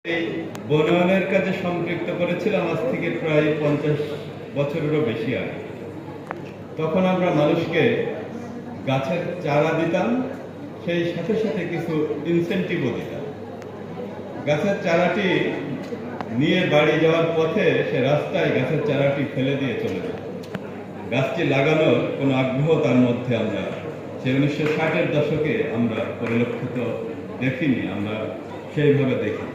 এই বনায়নের কাজে সম্পৃক্ত করেছিলাম আজ থেকে প্রায় 50 বছরেরও বেশি আগে। তখন আমরা মানুষকে গাছের চারা দিতাম, সেই সাথে সাথে কিছু ইনসেন্টিভও দিতাম। গাছের চারাটি নিয়ে বাড়ি যাওয়ার পথে সে রাস্তায় গাছের চারাটি ফেলে দিয়ে চলে যেত। গাছটি লাগানোর কোনো আগ্রহ তার মধ্যে আমরা সেই 1960-এর দশকে আমরা পরিলক্ষিত দেখিনি, আমরা সেইভাবে দেখি।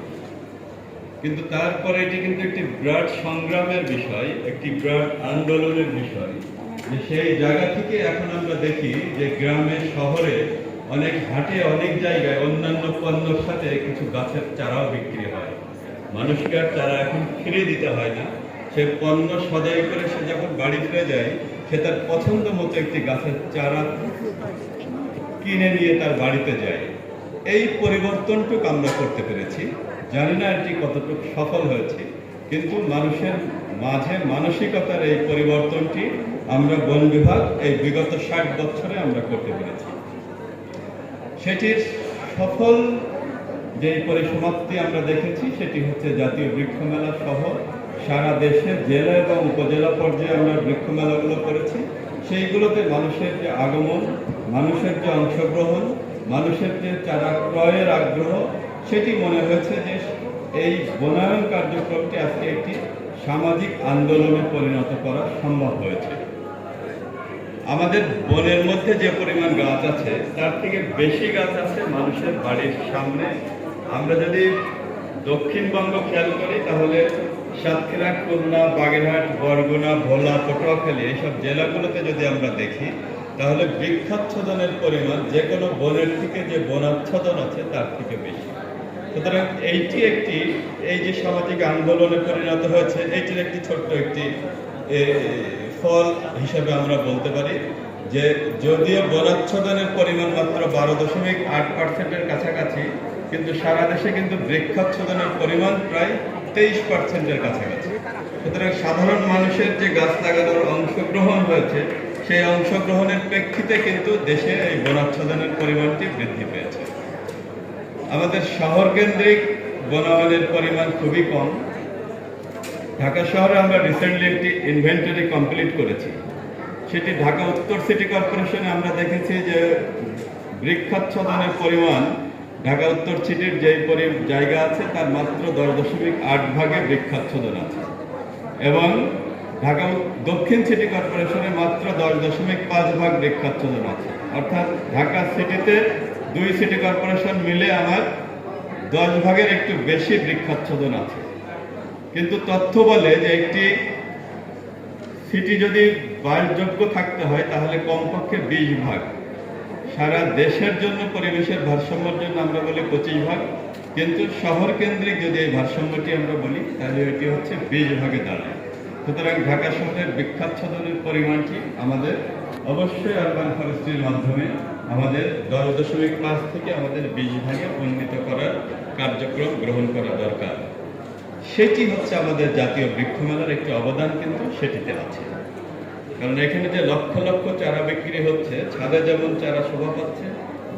কিন্তু তারপরে এটি কিন্তু একটি বিরাট সংগ্রামের বিষয়, একটি বিরাট আন্দোলনের বিষয়, যে সেই জায়গা থেকে এখন আমরা দেখি যে গ্রামে শহরে অনেক হাটে অনেক জায়গায় অন্যান্য পণ্যের সাথে কিছু গাছের চারাও বিক্রি হয়। মানুষকে আর চারা এখন ফিরিয়ে দিতে হয় না, সে পণ্য সদাই করে সে যখন বাড়ি ফিরে যায় সে তার পছন্দ মতো একটি গাছের চারা কিনে নিয়ে তার বাড়িতে যায়। এই পরিবর্তনটুকু আমরা করতে পেরেছি। জানি না এটি কতটুকু সফল হয়েছে, কিন্তু মানুষের মাঝে মানসিকতার এই পরিবর্তনটি আমরা বন বিভাগ এই বিগত 60 বছরে আমরা করতে পেরেছি। সেটির সফল যে পরিসমাপ্তি আমরা দেখেছি সেটি হচ্ছে জাতীয় বৃক্ষ মেলা সহ সারা দেশে জেলা এবং উপজেলা পর্যায়ে আমরা বৃক্ষ মেলাগুলো করেছি। সেইগুলোতে মানুষের যে আগমন, মানুষের যে অংশগ্রহণ, মানুষের যে চারা ক্রয়ের আগ্রহ, সেটি মনে হয়েছে যে এই বনায়ন কার্যক্রমটি আজকে একটি সামাজিক আন্দোলনে পরিণত করা সম্ভব হয়েছে। আমাদের বনের মধ্যে যে পরিমাণ গাছ আছে তার থেকে বেশি গাছ আছে মানুষের বাড়ির সামনে। আমরা যদি দক্ষিণবঙ্গ খেয়াল করি তাহলে সাতক্ষীরা, খুলনা, বাগেরহাট, বরগুনা, ভোলা, পটুয়াখালী এইসব জেলাগুলোতে যদি আমরা দেখি তাহলে বৃক্ষাচ্ছাদনের পরিমাণ যে কোনো বনের থেকে যে বনাচ্ছাদন আছে তার থেকে বেশি। সুতরাং এইটি একটি এই যে সামাজিক আন্দোলনে পরিণত হয়েছে, এইটির একটি ছোট্ট একটি ফল হিসাবে আমরা বলতে পারি যে যদিও বনাচ্ছাদনের পরিমাণ মাত্র 12.8%-এর কাছাকাছি, কিন্তু সারা দেশে কিন্তু বৃক্ষাচ্ছাদনের পরিমাণ প্রায় 23%-এর কাছাকাছি। সুতরাং সাধারণ মানুষের যে গাছ লাগানোর অংশগ্রহণ হয়েছে সেই অংশগ্রহণের প্রেক্ষিতে কিন্তু দেশে এই বনাচ্ছাদনের পরিমাণটি বৃদ্ধি পেয়েছে। আমাদের শহর কেন্দ্রিক বনায়নের পরিমাণ খুবই কম। ঢাকা শহরে আমরা রিসেন্টলি একটি ইনভেন্টরি কমপ্লিট করেছি। সেটি ঢাকা উত্তর সিটি কর্পোরেশনে আমরা দেখেছি যে বৃক্ষাচ্ছাদনের পরিমাণ ঢাকা উত্তর সিটির যে জায়গা আছে তার মাত্র 10.8 ভাগে বৃক্ষাচ্ছাদন আছে, এবং ঢাকা দক্ষিণ সিটি কর্পোরেশনে মাত্র 10.5 ভাগ বৃক্ষাচ্ছাদন আছে। অর্থাৎ ঢাকা সিটিতে 2 সিটি কর্পোরেশন মিলে আমার 10 ভাগের একটু বেশি বৃক্ষাচ্ছাদন আছে। কিন্তু তথ্য বলে যে একটি সিটি যদি বাসযোগ্য থাকতে হয় তাহলে কমপক্ষে 20 ভাগ। সারা দেশের জন্য পরিবেশের ভারসাম্যের জন্য আমরা বলি 25 ভাগ, কিন্তু শহর কেন্দ্রিক যদি এই ভারসাম্যটি আমরা বলি তাহলে এটি হচ্ছে 20 ভাগে দাঁড়ায়। সুতরাং ঢাকা শহরের বৃক্ষাচ্ছাদনের পরিমাণটি আমাদের অবশ্যই আরবান ফরেস্ট্রির মাধ্যমে আমাদের 10.5 থেকে আমাদের 20 ভাগে উন্নীত করার কার্যক্রম গ্রহণ করা দরকার। সেটি হচ্ছে আমাদের জাতীয় বৃক্ষ মেলার একটি অবদান, কিন্তু সেটিতে আছে। কারণ এখানে যে লক্ষ লক্ষ চারা বিক্রি হচ্ছে, ছাদে যেমন চারা শোভা পাচ্ছে,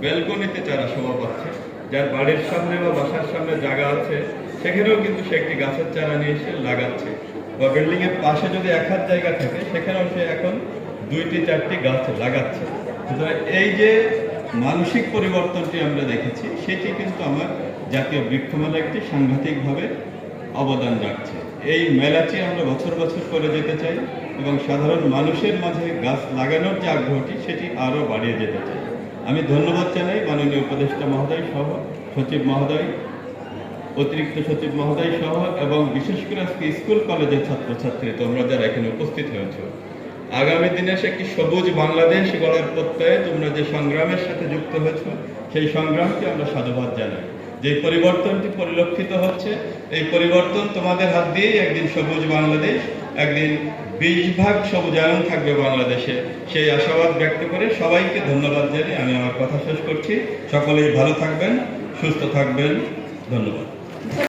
ব্যালকনিতে চারা শোভা পাচ্ছে, যার বাড়ির সামনে বা বাসার সামনে জায়গা আছে সেখানেও কিন্তু সে একটি গাছের চারা নিয়ে এসে লাগাচ্ছে, বা বিল্ডিং এর পাশে যদি 1 হাত জায়গা থাকে সেখানেও সে এখন 2-4টি গাছ লাগাচ্ছে। সুতরাং এই যে মানসিক পরিবর্তনটি আমরা দেখেছি সেটি কিন্তু আমার জাতীয় বৃক্ষ মেলা একটি সাংঘাতিকভাবে অবদান রাখছে। এই মেলাটি আমরা বছর বছর করে যেতে চাই এবং সাধারণ মানুষের মাঝে গাছ লাগানোর যে আগ্রহটি সেটি আরও বাড়িয়ে যেতে চাই। আমি ধন্যবাদ জানাই মাননীয় উপদেষ্টা মহোদয় সহ, সচিব মহোদয়, অতিরিক্ত সচিব মহোদয় সহ, এবং বিশেষ করে আজকে স্কুল কলেজের ছাত্রছাত্রী তোমরা যারা এখানে উপস্থিত হয়েছ। আগামী দিনে একটি সবুজ বাংলাদেশ গড়ার প্রত্যয়ে তোমরা যে সংগ্রামের সাথে যুক্ত হয়েছ সেই সংগ্রামকে আমরা সাধুবাদ জানাই। যে পরিবর্তনটি পরিলক্ষিত হচ্ছে এই পরিবর্তন তোমাদের হাত দিয়েই একদিন সবুজ বাংলাদেশ, একদিন 20 ভাগ সবুজায়ন থাকবে বাংলাদেশে, সেই আশাবাদ ব্যক্ত করে সবাইকে ধন্যবাদ জানিয়ে আমি আমার কথা শেষ করছি। সকলেই ভালো থাকবেন, সুস্থ থাকবেন। ধন্যবাদ।